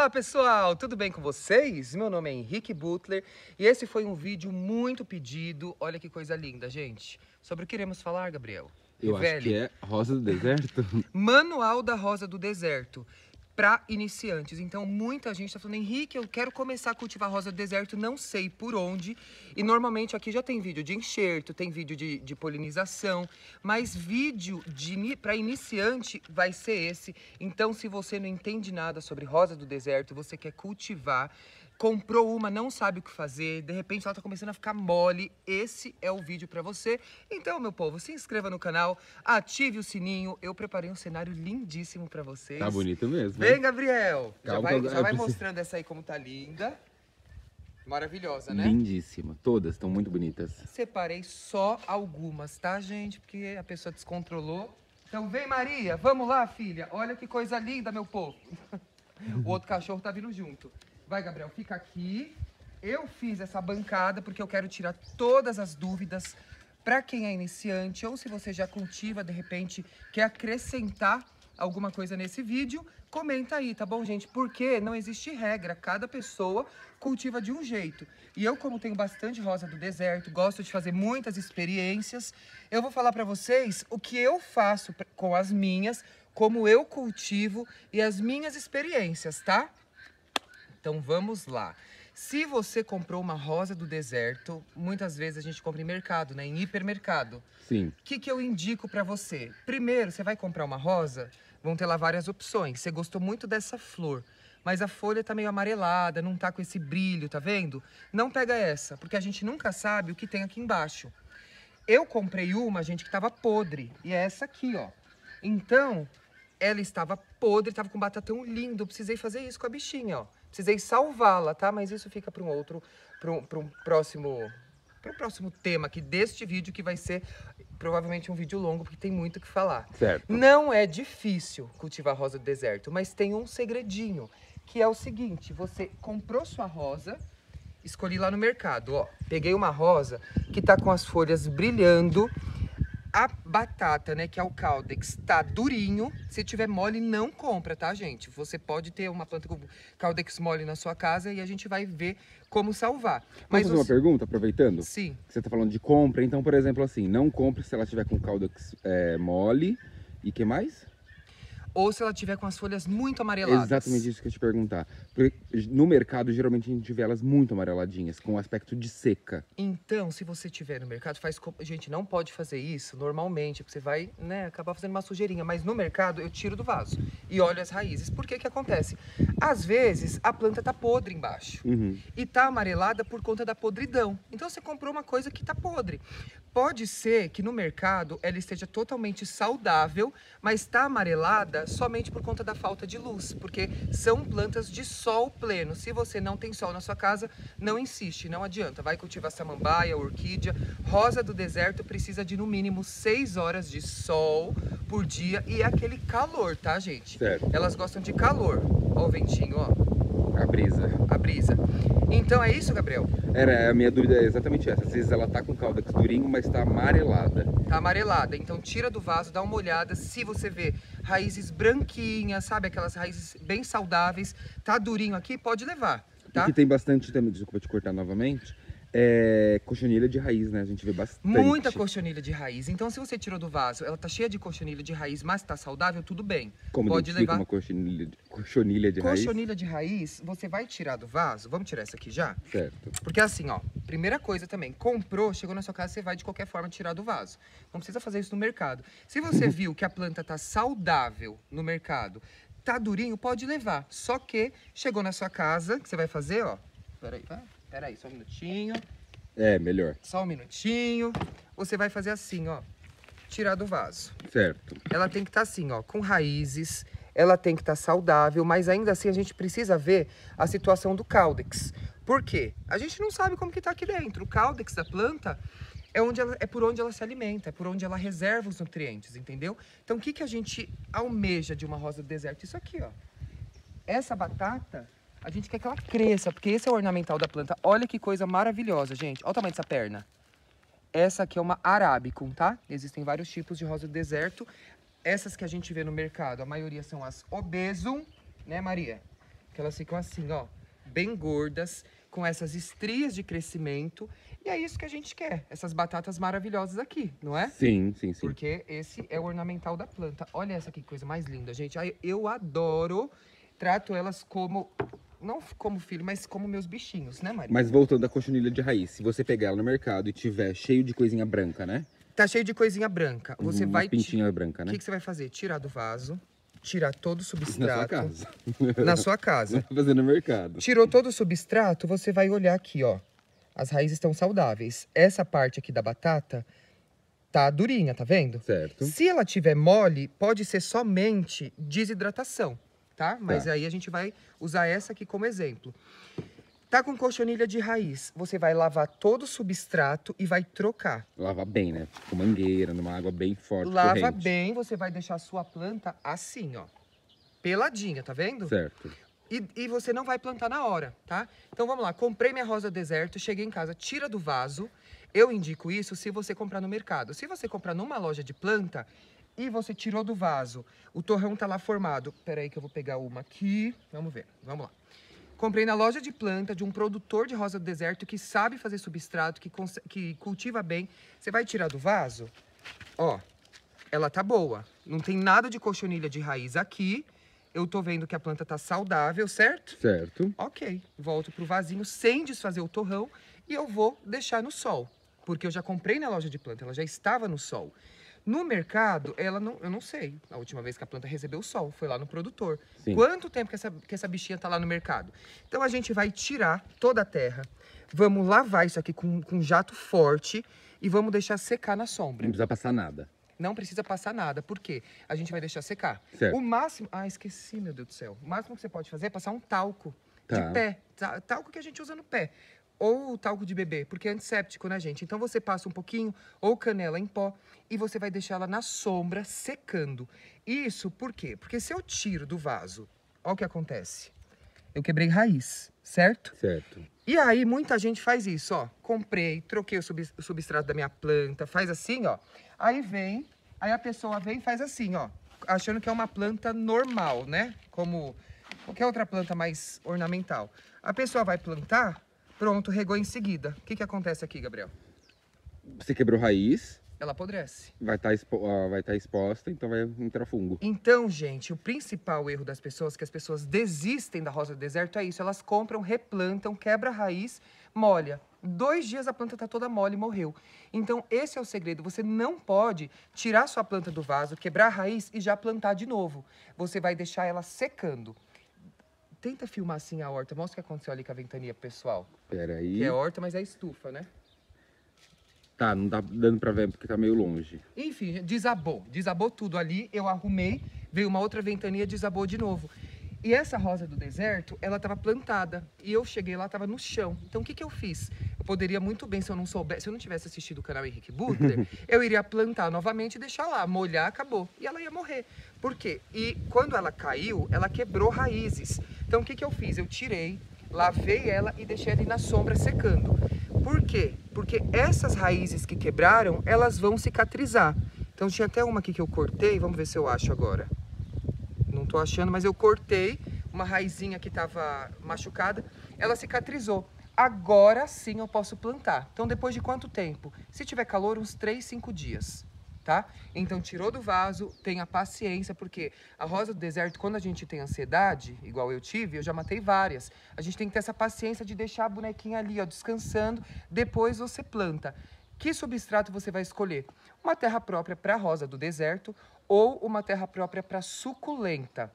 Olá pessoal, tudo bem com vocês? Meu nome é Henrique Butler e esse foi um vídeo muito pedido. Olha que coisa linda, gente. Sobre o que iremos falar, Gabriel? Eu acho que é Rosa do Deserto. Manual da Rosa do Deserto para iniciantes. Então muita gente está falando, Henrique, eu quero começar a cultivar rosa do deserto, não sei por onde. E normalmente aqui já tem vídeo de enxerto, tem vídeo de polinização, mas vídeo para iniciante vai ser esse. Então se você não entende nada sobre rosa do deserto, você quer cultivar, comprou uma, não sabe o que fazer, de repente ela tá começando a ficar mole, esse é o vídeo para você. Então, meu povo, se inscreva no canal, ative o sininho, eu preparei um cenário lindíssimo para vocês. Tá bonito mesmo. Vem, Gabriel! Calma, Já vai mostrando essa aí como tá linda. Maravilhosa, né? Lindíssima. Todas estão muito bonitas. Separei só algumas, tá, gente? Porque a pessoa descontrolou. Então vem, Maria, vamos lá, filha. Olha que coisa linda, meu povo. O outro cachorro tá vindo junto. Vai, Gabriel, fica aqui. Eu fiz essa bancada porque eu quero tirar todas as dúvidas para quem é iniciante ou se você já cultiva, de repente, quer acrescentar alguma coisa nesse vídeo, comenta aí, tá bom, gente? Porque não existe regra, cada pessoa cultiva de um jeito. E eu, como tenho bastante rosa do deserto, gosto de fazer muitas experiências, eu vou falar para vocês o que eu faço com as minhas, como eu cultivo e as minhas experiências, tá? Então vamos lá. Se você comprou uma rosa do deserto, muitas vezes a gente compra em mercado, né? Em hipermercado. Sim. O que eu indico para você? Primeiro, você vai comprar uma rosa, vão ter lá várias opções. Você gostou muito dessa flor, mas a folha tá meio amarelada, não tá com esse brilho, tá vendo? Não pega essa, porque a gente nunca sabe o que tem aqui embaixo. Eu comprei uma, gente, que tava podre, e é essa aqui, ó. Então, ela estava podre, estava com batatão lindo, eu precisei fazer isso com a bichinha, ó. Precisei salvá-la, tá? Mas isso fica para um próximo tema aqui deste vídeo, que vai ser provavelmente um vídeo longo, porque tem muito o que falar. Certo. Não é difícil cultivar rosa do deserto, mas tem um segredinho, que é o seguinte: você comprou sua rosa, escolhi lá no mercado, ó. Peguei uma rosa que tá com as folhas brilhando. A batata, né, que é o Caudex, tá durinho. Se tiver mole, não compra, tá, gente? Você pode ter uma planta com Caudex mole na sua casa e a gente vai ver como salvar. Mas fazer uma pergunta, aproveitando? Sim. Você tá falando de compra, então, por exemplo, assim, não compre se ela tiver com Caudex mole. E que mais? Ou se ela tiver com as folhas muito amareladas. Exatamente isso que eu ia te perguntar. Porque no mercado, geralmente, a gente vê elas muito amareladinhas, com aspecto de seca. Então, se você tiver no mercado, gente, não pode fazer isso normalmente, porque você vai, né, acabar fazendo uma sujeirinha. Mas no mercado, eu tiro do vaso e olho as raízes. Por que que acontece? Às vezes, a planta tá podre embaixo. E tá amarelada por conta da podridão. Então, você comprou uma coisa que tá podre. Pode ser que no mercado ela esteja totalmente saudável, mas está amarelada somente por conta da falta de luz, porque são plantas de sol pleno. Se você não tem sol na sua casa, não insiste, não adianta. Vai cultivar samambaia, orquídea. Rosa do deserto precisa de no mínimo 6 horas de sol por dia e aquele calor, tá, gente? Certo. Elas gostam de calor. Ó o ventinho, ó. A brisa. A brisa. Então é isso, Gabriel? A minha dúvida é exatamente essa. Às vezes ela tá com Caudex durinho, mas tá amarelada. Tá amarelada, então tira do vaso, dá uma olhada. Se você vê raízes branquinhas, sabe, aquelas raízes bem saudáveis, tá durinho aqui, pode levar, tá? E que tem bastante também, desculpa te cortar novamente, cochonilha de raiz, né? A gente vê bastante. Muita cochonilha de raiz. Então, se você tirou do vaso, ela tá cheia de cochonilha de raiz, mas tá saudável, tudo bem. Como pode levar uma cochonilha de raiz? Cochonilha de raiz, você vai tirar do vaso. Vamos tirar essa aqui já? Certo. Porque assim, ó, primeira coisa também, comprou, chegou na sua casa, você vai de qualquer forma tirar do vaso. Não precisa fazer isso no mercado. Se você viu que a planta tá saudável no mercado, tá durinho, pode levar. Só que chegou na sua casa, que você vai fazer, ó. Peraí, só um minutinho. Melhor. Só um minutinho. Você vai fazer assim, ó. Tirar do vaso. Certo. Ela tem que estar assim, ó, com raízes. Ela tem que estar saudável, mas ainda assim a gente precisa ver a situação do Caudex. Por quê? A gente não sabe como que tá aqui dentro. O Caudex da planta é por onde ela se alimenta, é por onde ela reserva os nutrientes, entendeu? Então o que que a gente almeja de uma rosa do deserto? Isso aqui, ó. Essa batata, a gente quer que ela cresça, porque esse é o ornamental da planta. Olha que coisa maravilhosa, gente. Olha o tamanho dessa perna. Essa aqui é uma Arabicum, tá? Existem vários tipos de rosa do deserto. Essas que a gente vê no mercado, a maioria são as Obesum, né, Maria? que elas ficam assim, ó, bem gordas, com essas estrias de crescimento. E é isso que a gente quer, essas batatas maravilhosas aqui, não é? Sim, sim, sim. Porque esse é o ornamental da planta. Olha essa aqui, coisa mais linda, gente. Ai, eu adoro, trato elas como, não como filho, mas como meus bichinhos, né, Maria? Mas voltando à cochonilha de raiz, se você pegar ela no mercado e tiver cheio de coisinha branca, né? Tá cheio de coisinha branca. Você Umas vai... pintinhas branca, O né? que você vai fazer? Tirar do vaso, tirar todo o Isso na sua substrato. casa. Na sua Não casa. vai fazer no mercado. Tirou todo o substrato, você vai olhar aqui, ó. As raízes estão saudáveis. Essa parte aqui da batata tá durinha, tá vendo? Certo. Se ela tiver mole, pode ser somente desidratação, tá? Mas Tá. aí a gente vai usar essa aqui como exemplo. Tá com cochonilha de raiz, você vai lavar todo o substrato e vai trocar. Lavar bem, né? Com mangueira, numa água bem forte, Lava corrente. bem, você vai deixar a sua planta assim, ó. Peladinha, tá vendo? Certo. E você não vai plantar na hora, tá? Então vamos lá, comprei minha rosa deserto, cheguei em casa, tira do vaso. Eu indico isso se você comprar no mercado. Se você comprar numa loja de planta e você tirou do vaso, o torrão tá lá formado. Peraí que eu vou pegar uma aqui, vamos ver, vamos lá. Comprei na loja de planta de um produtor de rosa do deserto que sabe fazer substrato, que cultiva bem. Você vai tirar do vaso, ó, ela tá boa. Não tem nada de cochonilha de raiz aqui. Eu tô vendo que a planta tá saudável, certo? Certo. Ok, volto pro vasinho sem desfazer o torrão e eu vou deixar no sol. Porque eu já comprei na loja de planta, ela já estava no sol. No mercado, ela não, eu não sei. A última vez que a planta recebeu o sol, foi lá no produtor. Sim. Quanto tempo que essa bichinha tá lá no mercado? Então a gente vai tirar toda a terra, vamos lavar isso aqui com jato forte e vamos deixar secar na sombra. Não precisa passar nada. Não precisa passar nada, por quê? A gente vai deixar secar. Certo. O máximo... Ah, esqueci, meu Deus do céu. O máximo que você pode fazer é passar um talco Tá. de pé. Talco que a gente usa no pé. Ou talco de bebê, porque é antisséptico, né, gente? Então você passa um pouquinho, ou canela em pó, e você vai deixar ela na sombra, secando. Isso por quê? Porque se eu tiro do vaso, olha o que acontece. Eu quebrei raiz, certo? Certo. E aí, muita gente faz isso, ó. Comprei, troquei o substrato da minha planta, faz assim, ó. Aí vem, aí a pessoa vem e faz assim, ó. Achando que é uma planta normal, né? Como qualquer outra planta mais ornamental. A pessoa vai plantar, pronto, regou em seguida. O que que acontece aqui, Gabriel? Você quebrou raiz, Ela apodrece. vai estar exposta, então vai entrar fungo. Então, gente, o principal erro das pessoas, que as pessoas desistem da rosa do deserto, é isso. Elas compram, replantam, quebra a raiz, molha. 2 dias a planta tá toda mole e morreu. Então, esse é o segredo. Você não pode tirar sua planta do vaso, quebrar a raiz e já plantar de novo. Você vai deixar ela secando. Tenta filmar assim a horta. Mostra o que aconteceu ali com a ventania, pessoal. Pera aí. Que é horta, mas é estufa, né? Tá, não tá dando pra ver porque tá meio longe. Enfim, desabou. Desabou tudo ali. Eu arrumei, veio uma outra ventania, desabou de novo. E essa rosa do deserto, ela estava plantada. E eu cheguei lá, estava no chão. Então, o que que eu fiz? Eu poderia muito bem, se eu não soubesse, se eu não tivesse assistido o canal Henrique Butler, eu iria plantar novamente e deixar lá, molhar, acabou. E ela ia morrer. Por quê? E quando ela caiu, ela quebrou raízes. Então, o que que eu fiz? Eu tirei, lavei ela e deixei ali na sombra secando. Por quê? Porque essas raízes que quebraram, elas vão cicatrizar. Então, tinha até uma aqui que eu cortei, vamos ver se eu acho agora. Não tô achando, mas eu cortei uma raizinha que estava machucada, ela cicatrizou. Agora sim eu posso plantar. Então, depois de quanto tempo? Se tiver calor, uns 3, 5 dias, tá? Então, tirou do vaso, tenha paciência, porque a rosa do deserto, quando a gente tem ansiedade, igual eu tive, eu já matei várias. A gente tem que ter essa paciência de deixar a bonequinha ali, ó, descansando, depois você planta. Que substrato você vai escolher? Uma terra própria para a rosa do deserto ou uma terra própria para suculenta.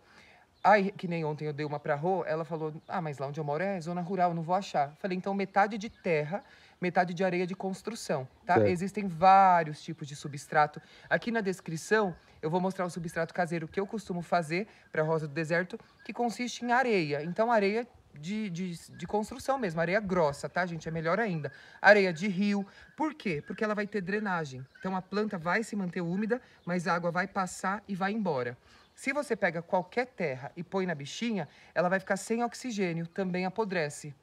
Aí, que nem ontem eu dei uma pra Rô, ela falou, ah, mas lá onde eu moro é zona rural, não vou achar. Falei, então metade de terra, metade de areia de construção, tá? Certo. Existem vários tipos de substrato. Aqui na descrição, eu vou mostrar o substrato caseiro que eu costumo fazer para rosa do deserto, que consiste em areia. Então, areia de construção mesmo, areia grossa, tá, gente? É melhor ainda. Areia de rio. Por quê? Porque ela vai ter drenagem. Então, a planta vai se manter úmida, mas a água vai passar e vai embora. Se você pega qualquer terra e põe na bichinha, ela vai ficar sem oxigênio, também apodrece,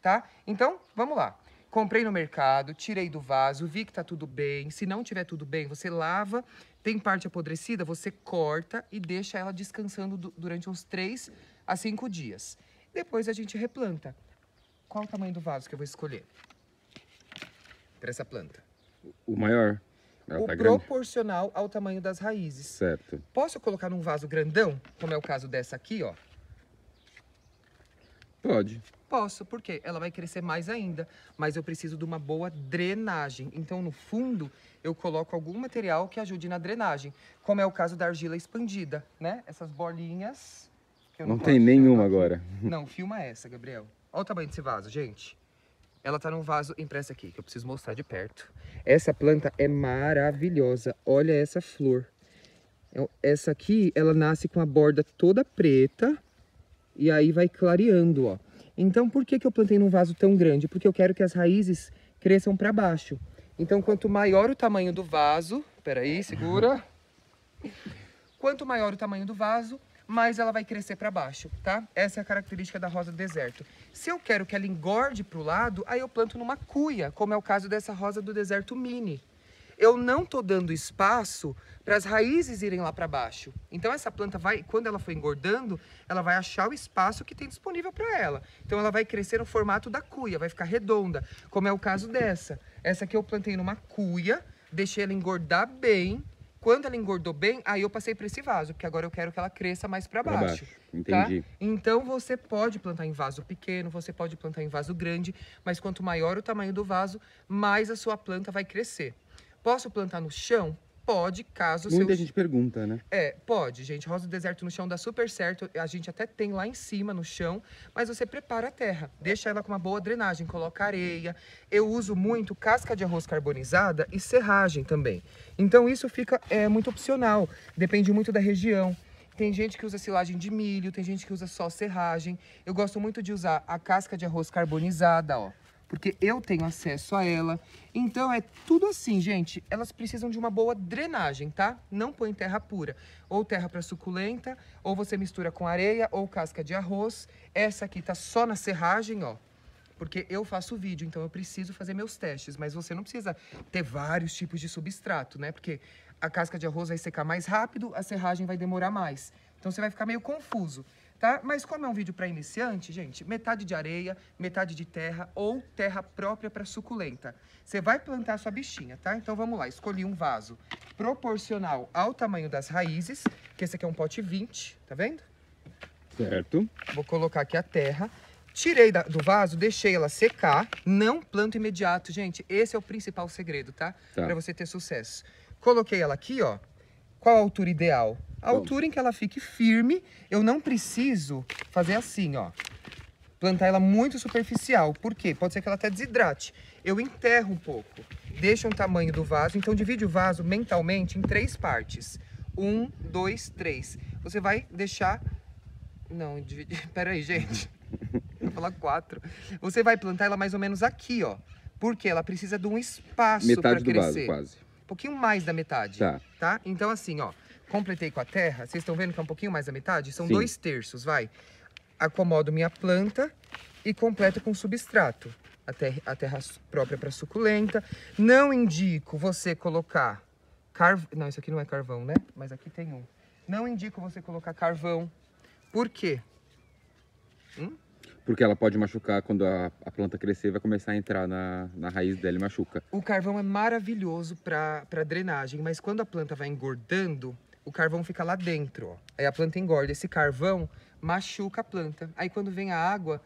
tá? Então, vamos lá. Comprei no mercado, tirei do vaso, vi que tá tudo bem. Se não tiver tudo bem, você lava. Tem parte apodrecida, você corta e deixa ela descansando durante uns 3 a 5 dias. Depois a gente replanta. Qual o tamanho do vaso que eu vou escolher para essa planta? O maior. Ela O tá grande. proporcional ao tamanho das raízes. Certo. Posso colocar num vaso grandão, como é o caso dessa aqui, ó? Pode. Posso, porque ela vai crescer mais ainda, mas eu preciso de uma boa drenagem. Então, no fundo, eu coloco algum material que ajude na drenagem, como é o caso da argila expandida, né? Essas bolinhas... que eu Não tô tem achando nenhuma aqui. agora. Não, filma essa, Gabriel. Olha o tamanho desse vaso, gente. Ela tá num vaso impressa aqui, que eu preciso mostrar de perto. Essa planta é maravilhosa. Olha essa flor. Essa aqui, ela nasce com a borda toda preta e aí vai clareando, ó. Então, por que eu plantei num vaso tão grande? Porque eu quero que as raízes cresçam para baixo. Então, quanto maior o tamanho do vaso... Peraí, segura. Quanto maior o tamanho do vaso, mais ela vai crescer para baixo, tá? Essa é a característica da rosa do deserto. Se eu quero que ela engorde para o lado, aí eu planto numa cuia, como é o caso dessa rosa do deserto mini. Eu não tô dando espaço para as raízes irem lá para baixo. Então essa planta vai, quando ela for engordando, ela vai achar o espaço que tem disponível para ela. Então ela vai crescer no formato da cuia, vai ficar redonda, como é o caso dessa. Essa aqui eu plantei numa cuia, deixei ela engordar bem. Quando ela engordou bem, aí eu passei para esse vaso, porque agora eu quero que ela cresça mais para baixo. Entendi. Tá? Então você pode plantar em vaso pequeno, você pode plantar em vaso grande, mas quanto maior o tamanho do vaso, mais a sua planta vai crescer. Posso plantar no chão? Pode, caso o seu... Muita gente pergunta, né? Pode, gente. Rosa do deserto no chão dá super certo. A gente até tem lá em cima, no chão, mas você prepara a terra. Deixa ela com uma boa drenagem, coloca areia. Eu uso muito casca de arroz carbonizada e serragem também. Então isso fica muito opcional, depende muito da região. Tem gente que usa silagem de milho, tem gente que usa só serragem. Eu gosto muito de usar a casca de arroz carbonizada, ó, porque eu tenho acesso a ela. Então é tudo assim, gente. Elas precisam de uma boa drenagem, tá? Não põe terra pura. Ou terra para suculenta, ou você mistura com areia, ou casca de arroz. Essa aqui tá só na serragem, ó. Porque eu faço vídeo, então eu preciso fazer meus testes. Mas você não precisa ter vários tipos de substrato, né? Porque a casca de arroz vai secar mais rápido, a serragem vai demorar mais. Então você vai ficar meio confuso. Tá? Mas como é um vídeo para iniciante, gente, metade de areia, metade de terra ou terra própria para suculenta. Você vai plantar a sua bichinha, tá? Então vamos lá, escolhi um vaso proporcional ao tamanho das raízes, que esse aqui é um pote 20, tá vendo? Certo. Vou colocar aqui a terra. Tirei do vaso, deixei ela secar, não planto imediato, gente. Esse é o principal segredo, tá? Para você ter sucesso. Coloquei ela aqui, ó. Qual a altura ideal? A altura em que ela fique firme. Eu não preciso fazer assim, ó. Plantar ela muito superficial. Por quê? Pode ser que ela até desidrate. Eu enterro um pouco. Deixo um tamanho do vaso. Então, divide o vaso mentalmente em 3 partes. 1, 2, 3. Você vai deixar... Não, divide... Pera aí, gente. Vou falar 4. Você vai plantar ela mais ou menos aqui, ó. Porque ela precisa de um espaço para crescer. Metade do vaso, quase. Um pouquinho mais da metade, tá? Então assim, ó, completei com a terra, vocês estão vendo que é um pouquinho mais da metade? São 2/3, vai. Acomodo minha planta e completo com substrato. A terra própria para suculenta. Não indico você colocar carvão. Não, isso aqui não é carvão, né? Mas aqui tem um. Não indico você colocar carvão. Por quê? Porque ela pode machucar quando a planta crescer, vai começar a entrar na raiz dela e machuca. O carvão é maravilhoso para drenagem, mas quando a planta vai engordando, o carvão fica lá dentro, ó. Aí a planta engorda, esse carvão machuca a planta. Aí quando vem a água,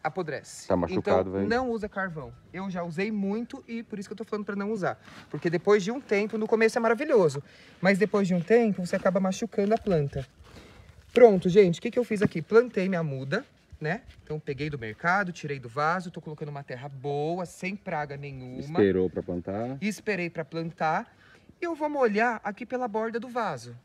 apodrece. Tá machucado, então, não usa carvão. Eu já usei muito e por isso que eu tô falando para não usar. Porque depois de um tempo, no começo é maravilhoso, mas depois de um tempo, você acaba machucando a planta. Pronto, gente, o que eu fiz aqui? Plantei minha muda, né? Então peguei do mercado, tirei do vaso, tô colocando uma terra boa, sem praga nenhuma. Esperou para plantar. Esperei para plantar. E eu vou molhar aqui pela borda do vaso.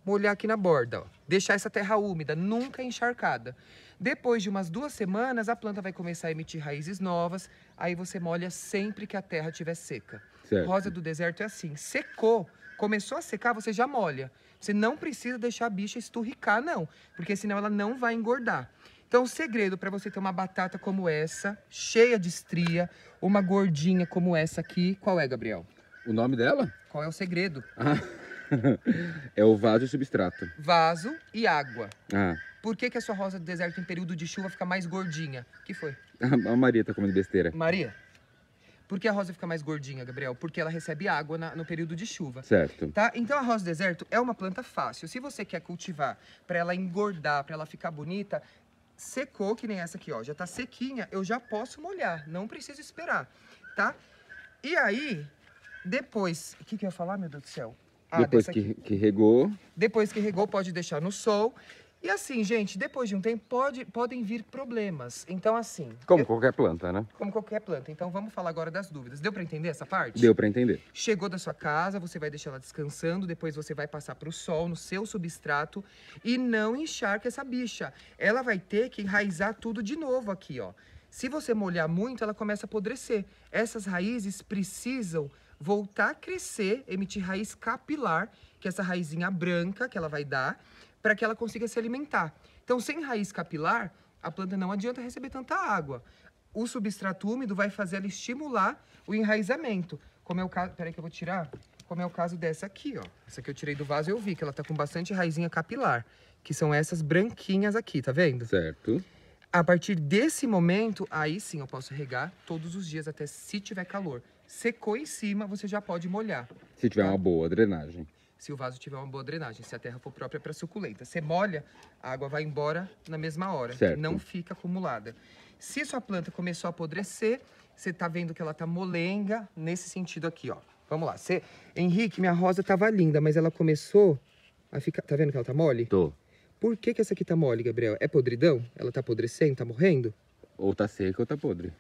Molhar aqui na borda, ó. Deixar essa terra úmida, nunca encharcada. Depois de umas 2 semanas, a planta vai começar a emitir raízes novas. Aí você molha sempre que a terra estiver seca. Certo. Rosa do deserto é assim, secou, começou a secar, você já molha. Você não precisa deixar a bicha esturricar, não. Porque senão ela não vai engordar. Então, o segredo para você ter uma batata como essa, cheia de estria, uma gordinha como essa aqui, qual é, Gabriel? O nome dela? Qual é o segredo? É o vaso e o substrato. Vaso e água. Ah, Por que que a sua rosa do deserto em período de chuva fica mais gordinha? O que foi? a Maria tá comendo besteira. Maria? Por que a rosa fica mais gordinha, Gabriel? Porque ela recebe água no período de chuva. Certo. Tá? Então a rosa do deserto é uma planta fácil. Se você quer cultivar para ela engordar, para ela ficar bonita, secou, que nem essa aqui, ó, já tá sequinha, eu já posso molhar, não preciso esperar, tá? E aí, depois, o que que eu ia falar, meu Deus do céu? Depois dessa aqui. que regou, Depois que regou, pode deixar no sol. E assim, gente, depois de um tempo, podem vir problemas. Então, assim, como qualquer planta, né? como qualquer planta. Então, vamos falar agora das dúvidas. Deu para entender essa parte? Deu pra entender. Chegou da sua casa, você vai deixar ela descansando, depois você vai passar para o sol no seu substrato e não encharca essa bicha. Ela vai ter que enraizar tudo de novo aqui, ó. Se você molhar muito, ela começa a apodrecer. Essas raízes precisam voltar a crescer, emitir raiz capilar, que é essa raizinha branca que ela vai dar, para que ela consiga se alimentar. Então, sem raiz capilar, a planta não adianta receber tanta água. O substrato úmido vai fazer ela estimular o enraizamento. Como é o caso... Peraí que eu vou tirar. Como é o caso dessa aqui, ó. Essa aqui eu tirei do vaso e eu vi que ela tá com bastante raizinha capilar. Que são essas branquinhas aqui, tá vendo? Certo. A partir desse momento, aí sim eu posso regar todos os dias, até se tiver calor. Secou em cima, você já pode molhar. Se tiver Tá. uma boa drenagem. Se o vaso tiver uma boa drenagem, se a terra for própria para suculenta. Você molha, a água vai embora na mesma hora, Certo. não fica acumulada. Se sua planta começou a apodrecer, você tá vendo que ela tá molenga, nesse sentido aqui, ó. Vamos lá. Henrique, minha rosa tava linda, mas ela começou a ficar... Tá vendo que ela tá mole? Tô. Por que que essa aqui tá mole, Gabriel? É podridão? Ela tá apodrecendo, tá morrendo? Ou tá seca ou tá podre.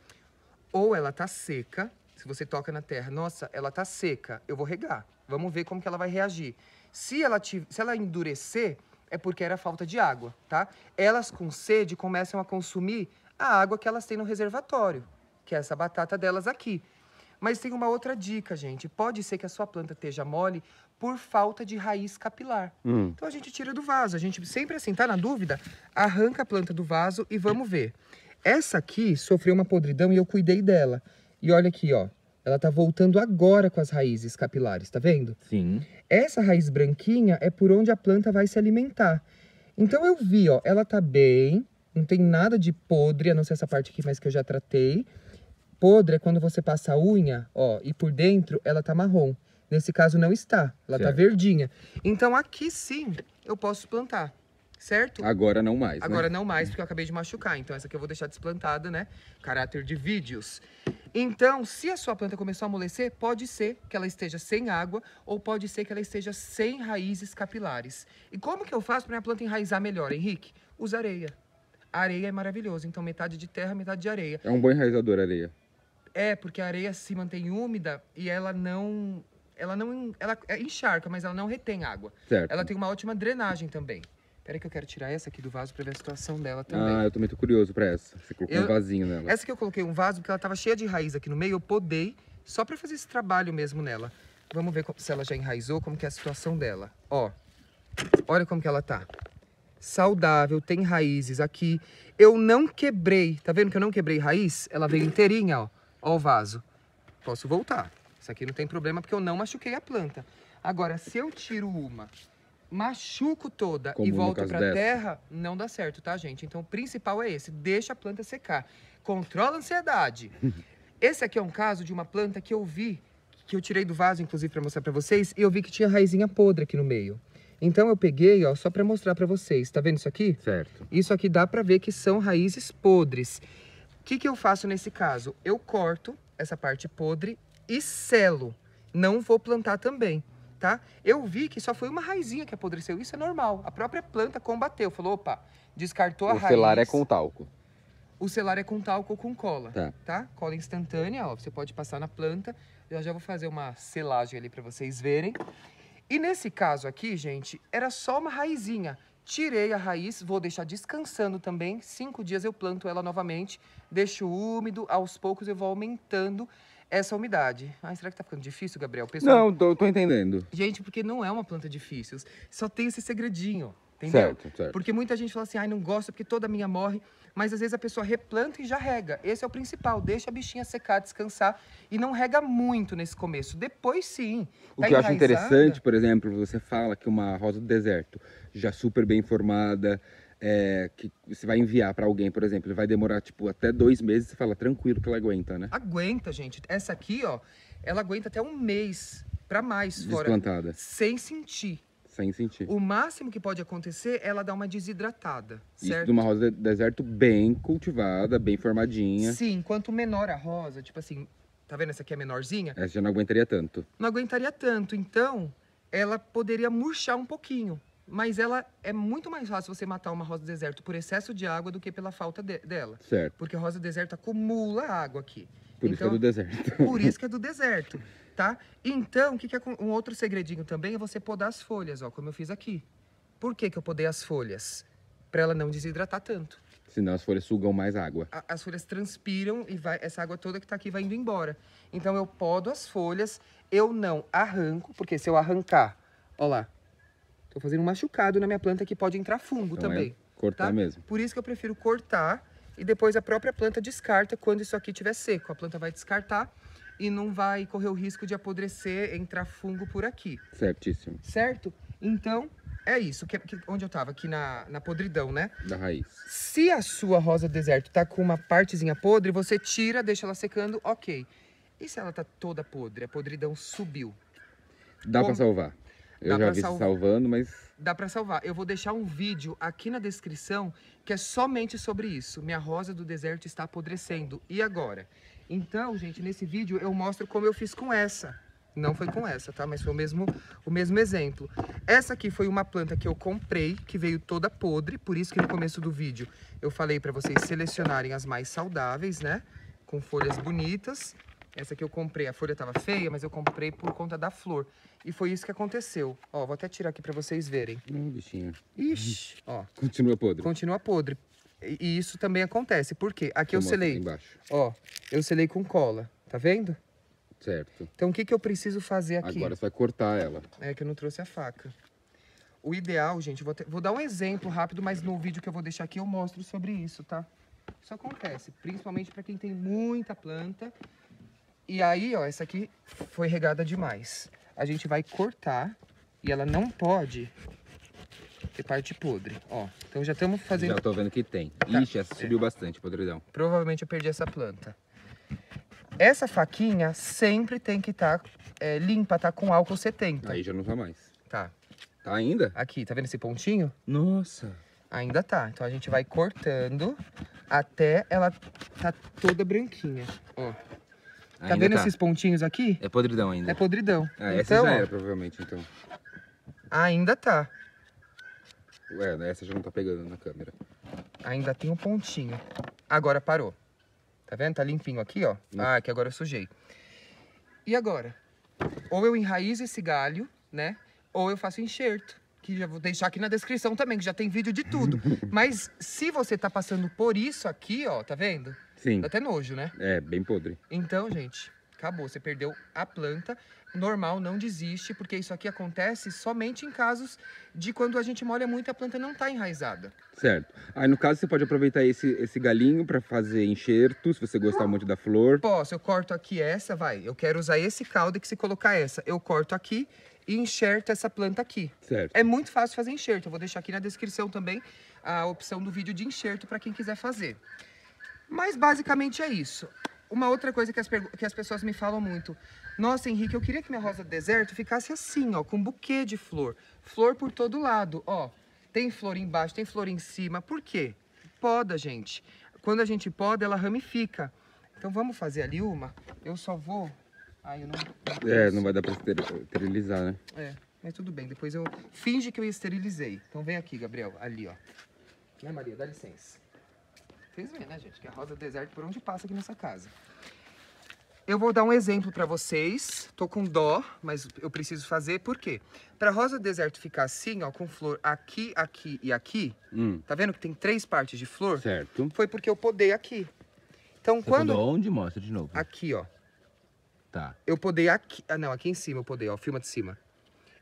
Ou ela tá seca, se você toca na terra, nossa, ela tá seca, eu vou regar. Vamos ver como que ela vai reagir. Se ela endurecer, é porque era falta de água, tá? Elas com sede começam a consumir a água que elas têm no reservatório, que é essa batata delas aqui. Mas tem uma outra dica, gente. Pode ser que a sua planta esteja mole por falta de raiz capilar. Então a gente tira do vaso. A gente sempre assim, tá na dúvida? Arranca a planta do vaso e vamos ver. Essa aqui sofreu uma podridão e eu cuidei dela. E olha aqui, ó. Ela tá voltando agora com as raízes capilares, tá vendo? Sim. Essa raiz branquinha é por onde a planta vai se alimentar. Então eu vi, ó, ela tá bem, não tem nada de podre, a não ser essa parte aqui, mas que eu já tratei. Podre é quando você passa a unha, ó, e por dentro ela tá marrom. Nesse caso não está, ela tá verdinha. Então aqui sim eu posso plantar, certo? Agora não mais, Agora né? não mais, porque eu acabei de machucar. Então essa aqui eu vou deixar desplantada, né? Caráter de vídeos. Então, se a sua planta começou a amolecer, pode ser que ela esteja sem água ou pode ser que ela esteja sem raízes capilares. E como que eu faço para minha planta enraizar melhor, Henrique? Usa areia. A areia é maravilhosa, então metade de terra, metade de areia. É um bom enraizador, areia. É, porque a areia se mantém úmida e ela encharca, mas ela não retém água. Certo. Ela tem uma ótima drenagem também. Peraí que eu quero tirar essa aqui do vaso pra ver a situação dela também. Ah, eu tô muito curioso pra essa. Você colocou um vasinho nela. Essa que eu coloquei um vaso, porque ela tava cheia de raiz aqui no meio, eu podei só pra fazer esse trabalho mesmo nela. Vamos ver se ela já enraizou, como que é a situação dela. Ó, olha como que ela tá. Saudável, tem raízes aqui. Eu não quebrei, tá vendo que eu não quebrei raiz? Ela veio inteirinha, ó. Ó o vaso. Posso voltar. Isso aqui não tem problema porque eu não machuquei a planta. Agora, se eu tiro uma, machuco toda Como e no volto caso pra dessa. terra, não dá certo, tá, gente? Então, o principal é esse. Deixa a planta secar. Controla a ansiedade. Esse aqui é um caso de uma planta que eu vi, que eu tirei do vaso, inclusive, pra mostrar pra vocês, e eu vi que tinha raizinha podre aqui no meio. Então, eu peguei, ó, só pra mostrar pra vocês. Tá vendo isso aqui? Certo. Isso aqui dá pra ver que são raízes podres. O que que eu faço nesse caso? Eu corto essa parte podre e selo. Não vou plantar também, tá? Eu vi que só foi uma raizinha que apodreceu. Isso é normal. A própria planta combateu. Falou, opa, descartou a raiz. O selar é com talco. O selar é com talco ou com cola, Tá. Cola instantânea, ó. Você pode passar na planta. Eu já vou fazer uma selagem ali pra vocês verem. E nesse caso aqui, gente, era só uma raizinha. Tirei a raiz, vou deixar descansando também. 5 dias eu planto ela novamente, deixo úmido, aos poucos eu vou aumentando essa umidade. Ai, será que tá ficando difícil, Gabriel? Pessoal, Não, tô entendendo. gente, porque não é uma planta difícil, só tem esse segredinho. Entendeu? Certo. Porque muita gente fala assim, ai, não gosto porque toda minha morre. Mas às vezes a pessoa replanta e já rega. Esse é o principal, deixa a bichinha secar, descansar. E não rega muito nesse começo. Depois sim. O que eu acho interessante, por exemplo, você fala que uma rosa do deserto, já super bem formada, que você vai enviar para alguém, por exemplo, ele vai demorar tipo até 2 meses, você fala tranquilo que ela aguenta, né? Aguenta, gente. Essa aqui, ó, ela aguenta até 1 mês para mais fora. Desplantada. Sem sentir. Sem sentir. O máximo que pode acontecer é ela dar uma desidratada, certo? Isso de uma rosa do deserto bem cultivada, bem formadinha. Sim, quanto menor a rosa, tipo assim, tá vendo essa aqui é menorzinha? Essa já não aguentaria tanto. Não aguentaria tanto, então ela poderia murchar um pouquinho. Mas ela é muito mais fácil você matar uma rosa do deserto por excesso de água do que pela falta dela. Certo. Porque a rosa do deserto acumula água aqui. Por isso que é do deserto. Por isso que é do deserto, tá? Então, um outro segredinho também é você podar as folhas, ó, como eu fiz aqui. Por que eu podei as folhas? Para ela não desidratar tanto. Senão as folhas sugam mais água. As folhas transpiram e essa água toda que tá aqui vai indo embora. Então eu podo as folhas, eu não arranco, porque se eu arrancar, ó lá, tô fazendo um machucado na minha planta que pode entrar fungo Então também. Cortar tá? mesmo. Por isso que eu prefiro cortar e depois a própria planta descarta quando isso aqui estiver seco. A planta vai descartar e não vai correr o risco de apodrecer, entrar fungo por aqui. Certíssimo. Certo? Então, é isso. Onde eu tava? Aqui na podridão, né? Da raiz. Se a sua rosa deserto tá com uma partezinha podre, você tira, deixa ela secando, ok. E se ela tá toda podre? A podridão subiu. Dá pra salvar. Eu já vi salvando, mas... Dá pra salvar. Eu vou deixar um vídeo aqui na descrição que é somente sobre isso. Minha rosa do deserto está apodrecendo. E agora? Então, gente, nesse vídeo eu mostro como eu fiz com essa. Não foi com essa, tá? Mas foi o mesmo exemplo. Essa aqui foi uma planta que eu comprei, que veio toda podre. Por isso que no começo do vídeo eu falei pra vocês selecionarem as mais saudáveis, né? Com folhas bonitas. Essa aqui eu comprei, a folha tava feia, mas eu comprei por conta da flor. E foi isso que aconteceu. Ó, vou até tirar aqui pra vocês verem. Bichinho. Ixi, ó. Continua podre. Continua podre. E isso também acontece. Por quê? Aqui eu selei. Embaixo. Ó, eu selei com cola. Tá vendo? Certo. Então o que eu preciso fazer aqui? Agora você vai cortar ela. É que eu não trouxe a faca. O ideal, gente, vou dar um exemplo rápido, mas no vídeo que eu vou deixar aqui eu mostro sobre isso, tá? Isso acontece, principalmente pra quem tem muita planta. E aí, ó, essa aqui foi regada demais. A gente vai cortar e ela não pode ter parte podre, ó. Então já estamos fazendo... Já tô vendo que tem. Tá. Ixi, essa subiu bastante, podridão. Provavelmente eu perdi essa planta. Essa faquinha sempre tem que estar limpa, tá com álcool 70. Aí já não tá mais. Tá. Tá ainda? Aqui, tá vendo esse pontinho? Nossa. Ainda tá. Então a gente vai cortando até ela tá toda branquinha, ó. Tá vendo esses pontinhos aqui? É podridão ainda. É podridão. Ah, então, essa já ó, era, provavelmente, então. ainda tá. Ué, essa já não tá pegando na câmera. Ainda tem um pontinho. Agora parou. Tá vendo? Tá limpinho aqui, ó. Ah, que agora eu sujei. E agora? Ou eu enraizo esse galho, né? Ou eu faço enxerto. Que já vou deixar aqui na descrição também, que já tem vídeo de tudo. Mas se você tá passando por isso aqui, ó, tá vendo? Sim. Dá até nojo, né? É, bem podre. Então, gente, acabou. Você perdeu a planta. Normal, não desiste, porque isso aqui acontece somente em casos de quando a gente molha muito e a planta não tá enraizada. Certo. Aí, no caso, você pode aproveitar esse galinho pra fazer enxerto, se você gostar muito da flor. Posso, eu corto aqui essa, vai. Eu quero usar esse caldo que se colocar essa. Eu corto aqui e enxerto essa planta aqui. Certo. É muito fácil fazer enxerto. Eu vou deixar aqui na descrição também a opção do vídeo de enxerto para quem quiser fazer. Mas basicamente é isso. Uma outra coisa que as pessoas me falam muito. Nossa, Henrique, eu queria que minha rosa do deserto ficasse assim, ó, com um buquê de flor. Flor por todo lado, ó. Tem flor embaixo, tem flor em cima. Por quê? Poda, gente. Quando a gente poda, ela ramifica. Então vamos fazer ali uma. Eu só vou... Ai, eu não... Não vai dar pra esterilizar, né? É, mas tudo bem. Depois eu... Finge que eu esterilizei. Então vem aqui, Gabriel. Ali, ó. Né, Maria? Dá licença. Vocês veem, né, gente? Que a rosa do deserto por onde passa aqui nessa casa. Eu vou dar um exemplo pra vocês. Tô com dó, mas eu preciso fazer. Por quê? Pra rosa do deserto ficar assim, ó, com flor aqui, aqui e aqui. Tá vendo que tem 3 partes de flor? Certo. Foi porque eu podei aqui. Então, quando... Onde? Mostra de novo. Aqui, ó. Tá. Eu podei aqui... Ah, não, aqui em cima eu podei, ó. Filma de cima.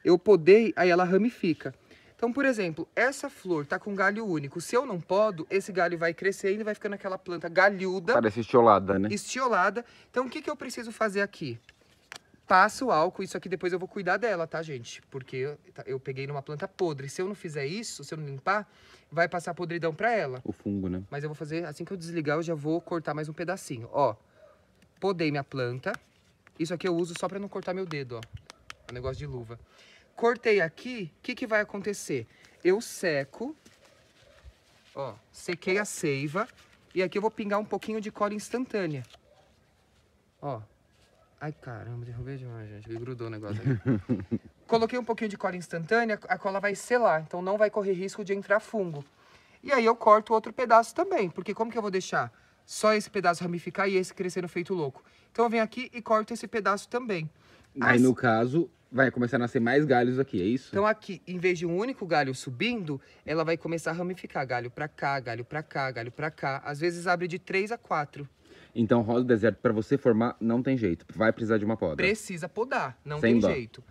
Eu podei, aí ela ramifica. Então, por exemplo, essa flor tá com galho único. Se eu não podo, esse galho vai crescendo e vai ficando aquela planta galhuda. Parece estiolada, né? Estiolada. Então, o que que eu preciso fazer aqui? Passo o álcool, isso aqui depois eu vou cuidar dela, tá, gente? Porque eu peguei numa planta podre. Se eu não fizer isso, se eu não limpar, vai passar podridão pra ela. O fungo, né? Mas eu vou fazer, assim que eu desligar, eu já vou cortar mais um pedacinho. Ó, podei minha planta. Isso aqui eu uso só pra não cortar meu dedo, ó. É um negócio de luva. Cortei aqui, o que que vai acontecer? Eu seco, ó, sequei a seiva. E aqui eu vou pingar um pouquinho de cola instantânea. Ó. Ai, caramba, derrubei demais, gente. Me grudou o negócio aqui. Coloquei um pouquinho de cola instantânea, a cola vai selar, então não vai correr risco de entrar fungo. E aí eu corto outro pedaço também, porque como que eu vou deixar só esse pedaço ramificar e esse crescendo feito louco? Então eu venho aqui e corto esse pedaço também. Aí, no caso, vai começar a nascer mais galhos aqui, é isso? Então aqui, em vez de um único galho subindo, ela vai começar a ramificar. Galho pra cá, galho pra cá, galho pra cá. Às vezes abre de 3 a 4. Então, rosa do deserto, pra você formar, não tem jeito. Vai precisar de uma poda. Precisa podar, não Sem tem dó. jeito.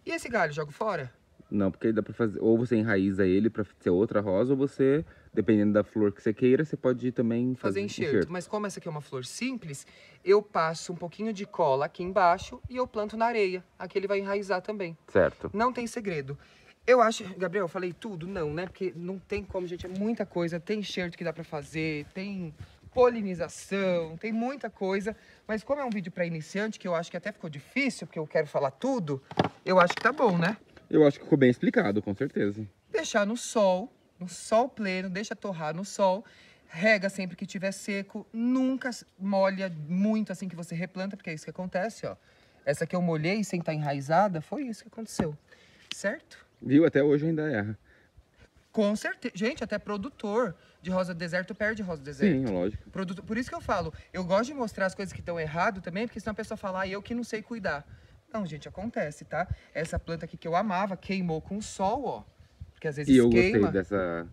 E esse galho, jogo fora? Não, porque dá pra fazer... Ou você enraiza ele pra ser outra rosa, ou você, dependendo da flor que você queira, você pode também Fazer enxerto. Mas como essa aqui é uma flor simples, eu passo um pouquinho de cola aqui embaixo e eu planto na areia. Aqui ele vai enraizar também. Certo. Não tem segredo. Eu acho... Gabriel, eu falei tudo? Não, né? Porque não tem como, gente. É muita coisa. Tem enxerto que dá pra fazer, tem polinização, tem muita coisa. Mas como é um vídeo pra iniciante, que eu acho que até ficou difícil, porque eu quero falar tudo, eu acho que tá bom, né? Eu acho que ficou bem explicado, com certeza. Deixar no sol pleno, deixa torrar no sol, rega sempre que tiver seco, nunca molha muito assim que você replanta, porque é isso que acontece, ó. Essa que eu molhei sem estar enraizada, foi isso que aconteceu, certo? Viu? Até hoje ainda erra. Com certeza. Gente, até produtor de rosa do deserto perde rosa do deserto. Sim, lógico. Por isso que eu falo, eu gosto de mostrar as coisas que estão errado também, porque senão a pessoa fala, eu que não sei cuidar. Não, gente, acontece, tá? Essa planta aqui que eu amava queimou com o sol, ó. Porque às vezes E eu queima. gostei dessa...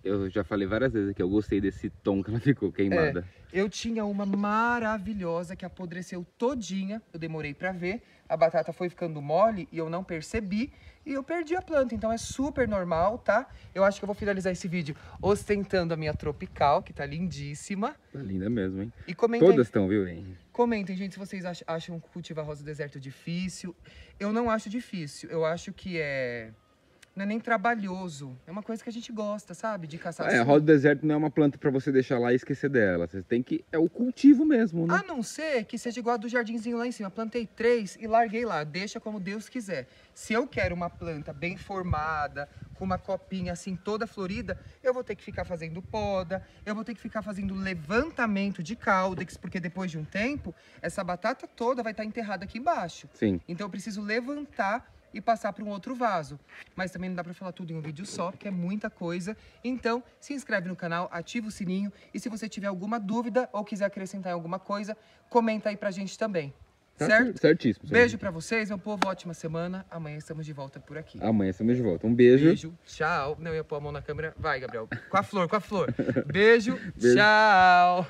Eu já falei várias vezes que eu gostei desse tom que ela ficou queimada. Eu tinha uma maravilhosa que apodreceu todinha, eu demorei pra ver, a batata foi ficando mole e eu não percebi e eu perdi a planta, então é super normal, tá? Eu acho que eu vou finalizar esse vídeo ostentando a minha tropical, que tá lindíssima. Tá linda mesmo, hein? E comentem, Todas estão, viu, hein? comentem, gente, se vocês acham cultivar rosa do deserto difícil. Eu não acho difícil, eu acho que não é nem trabalhoso. É uma coisa que a gente gosta, sabe? De caçar A rosa do deserto não é uma planta pra você deixar lá e esquecer dela. Você tem que... É o cultivo mesmo, né? A não ser que seja igual a do jardinzinho lá em cima. Plantei 3 e larguei lá. Deixa como Deus quiser. Se eu quero uma planta bem formada, com uma copinha assim toda florida, eu vou ter que ficar fazendo poda, eu vou ter que ficar fazendo levantamento de caudex, porque depois de um tempo, essa batata toda vai estar enterrada aqui embaixo. Sim. Então eu preciso levantar e passar para um outro vaso. Mas também não dá para falar tudo em um vídeo só, porque é muita coisa. Então, se inscreve no canal, ativa o sininho e se você tiver alguma dúvida ou quiser acrescentar em alguma coisa, comenta aí pra gente também. Tá Certo? certíssimo. Beijo pra vocês, meu povo, ótima semana. Amanhã estamos de volta por aqui. Amanhã estamos de volta. Um beijo. Beijo, tchau. Não, eu ia pôr a mão na câmera. Vai, Gabriel. Com a flor, com a flor. Beijo, Beijo. tchau.